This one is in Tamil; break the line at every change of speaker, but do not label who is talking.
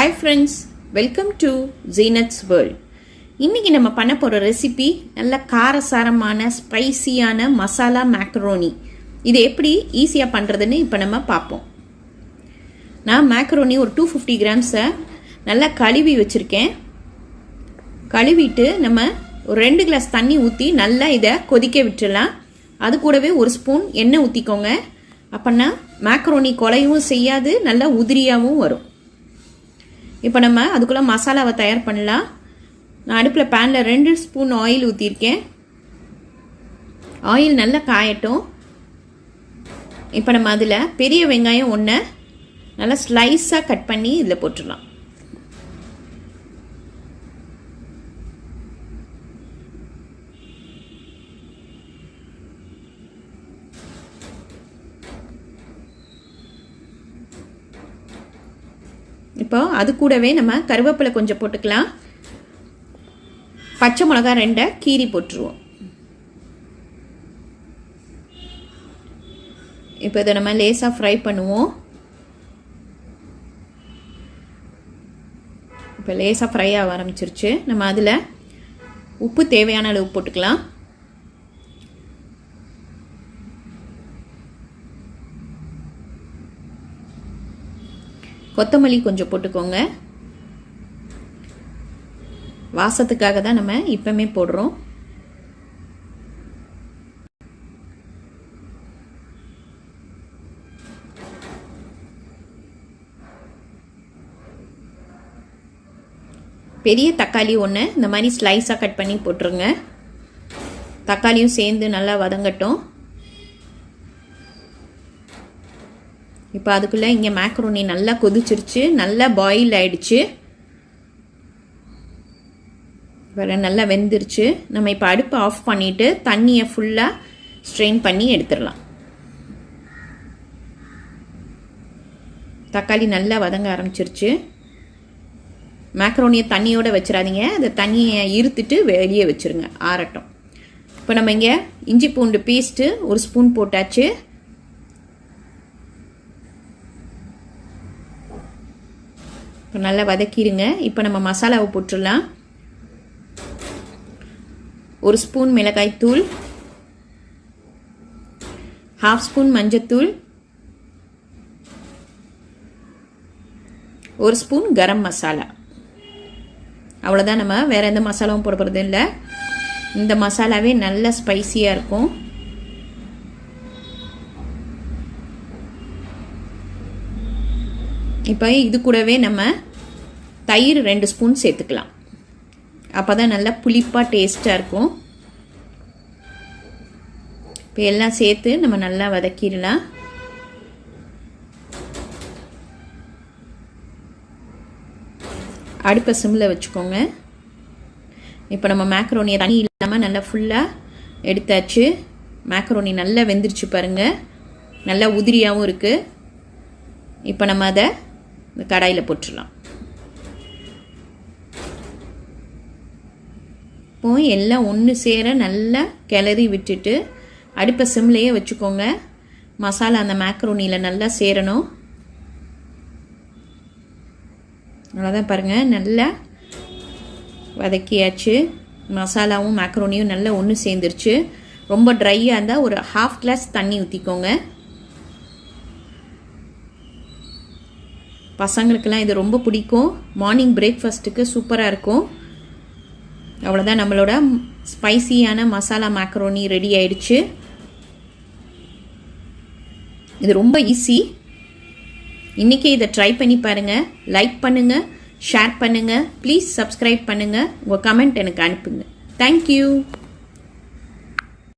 Hi friends, welcome to Zeenath's world. இன்றைக்கி நம்ம பண்ண போகிற ரெசிபி நல்ல காரசாரமான ஸ்பைசியான மசாலா மேக்ரோனி. இது எப்படி ஈஸியாக பண்ணுறதுன்னு இப்போ நம்ம பார்ப்போம். நான் மேக்ரோனி ஒரு 250 கிராம்ஸை நல்லா கழுவி வச்சுருக்கேன். கழுவிட்டு நம்ம ஒரு 2 கிளாஸ் தண்ணி ஊற்றி நல்லா இதை கொதிக்க விட்டுடலாம். அது கூடவே ஒரு ஸ்பூன் எண்ணெய் ஊற்றிக்கோங்க. அப்போனா மேக்ரோனி கொலையும் செய்யாது, நல்லா உதிரியாகவும் வரும். இப்போ நம்ம அதுக்குள்ளே மசாலாவை தயார் பண்ணலாம். நான் அடுப்பில் பேனில் 2 ஸ்பூன் ஆயில் ஊற்றிருக்கேன். ஆயில் நல்லா காயட்டும். இப்போ நம்ம அதில் பெரிய வெங்காயம் 1 நல்லா ஸ்லைஸாக கட் பண்ணி இதில் போட்டுடலாம். இப்போ அது கூடவே நம்ம கருவேப்பிலை கொஞ்சம் போட்டுக்கலாம். பச்சை மிளகா 2 கீரி போட்டுருவோம். இப்போ இதை நம்ம லேசாக ஃப்ரை பண்ணுவோம். இப்போ லேசாக ஃப்ரை ஆக ஆரம்பிச்சிருச்சு. நம்ம அதில் உப்பு தேவையான அளவு போட்டுக்கலாம். கொத்தமல்லி கொஞ்சம் போட்டுக்கோங்க. வாசத்துக்காக தான் நம்ம இப்பவுமே போடுறோம். பெரிய தக்காளி 1 இந்த மாதிரி ஸ்லைஸாக கட் பண்ணி போட்டுருங்க. தக்காளியும் சேர்ந்து நல்லா வதங்கட்டும். இப்போ அதுக்குள்ளே இங்கே மேக்ரோனி நல்லா கொதிச்சிருச்சு, நல்லா பாயில் ஆயிடுச்சு, வேறு நல்லா வெந்துருச்சு. நம்ம இப்போ அடுப்பை ஆஃப் பண்ணிவிட்டு தண்ணியை ஃபுல்லாக ஸ்ட்ரெயின் பண்ணி எடுத்துடலாம். தக்காளி நல்லா வதங்க ஆரம்பிச்சிருச்சு. மேக்ரோனியை தண்ணியோடு வச்சிடாதீங்க, அந்த தண்ணியை இருத்துட்டு வெளியே வச்சுருங்க, ஆறட்டும். இப்போ நம்ம இங்கே இஞ்சி பூண்டு பேஸ்ட்டு 1 ஸ்பூன் போட்டாச்சு. இப்போ நல்லா வதக்கிடுங்க. இப்போ நம்ம மசாலாவை போட்டுடலாம். 1 ஸ்பூன் மிளகாய் தூள், 1/2 ஸ்பூன் மஞ்சத்தூள், 1 ஸ்பூன் கரம் மசாலா. அவ்வளோதான். நம்ம வேறு எந்த மசாலாவும் போட போகிறது இல்லை. இந்த மசாலாவே நல்ல ஸ்பைசியாக இருக்கும். இப்போ இது கூடவே நம்ம தயிர் 2 ஸ்பூன் சேர்த்துக்கலாம். அப்போ தான் நல்லா புளிப்பாக டேஸ்ட்டாக இருக்கும். இப்போ எல்லாம் சேர்த்து நம்ம நல்லா வதக்கிடலாம். அடுப்பை சிம்மில் வச்சுக்கோங்க. இப்போ நம்ம மேக்ரோனியை தண்ணி இல்லாமல் நல்லா ஃபுல்லாக எடுத்தாச்சு. மேக்ரோனி நல்லா வெந்துருச்சு பாருங்கள், நல்லா உதிரியாகவும் இருக்குது. இப்போ நம்ம அதை இந்த கடாயில் போட்டுடலாம். இப்போ எல்லாம் ஒன்று சேர நல்லா கிளறி விட்டுட்டு அடுப்பை சிம்லேயே வச்சுக்கோங்க. மசாலா அந்த மேக்ரோனியில் நல்லா சேரணும். அவ்வளோதான் பாருங்கள், நல்லா வதக்கியாச்சு. மசாலாவும் மேக்ரோனியும் நல்லா ஒன்று சேர்ந்துருச்சு. ரொம்ப ட்ரையாக இருந்தால் ஒரு 1/2 கிளாஸ் தண்ணி ஊற்றிக்கோங்க. பசங்களுக்கெல்லாம் இது ரொம்ப பிடிக்கும். மார்னிங் பிரேக்ஃபாஸ்ட்டுக்கு சூப்பராக இருக்கும். அவ்வளோதான், நம்மளோட ஸ்பைசியான மசாலா மேக்ரோனி ரெடி ஆயிடுச்சு. இது ரொம்ப ஈஸி. இன்றைக்கி இதை ட்ரை பண்ணி பாருங்கள். லைக் பண்ணுங்கள், ஷேர் பண்ணுங்கள், ப்ளீஸ் சப்ஸ்கிரைப் பண்ணுங்கள், உங்கள் கமெண்ட் எனக்கு அனுப்புங்க. தேங்க்யூ.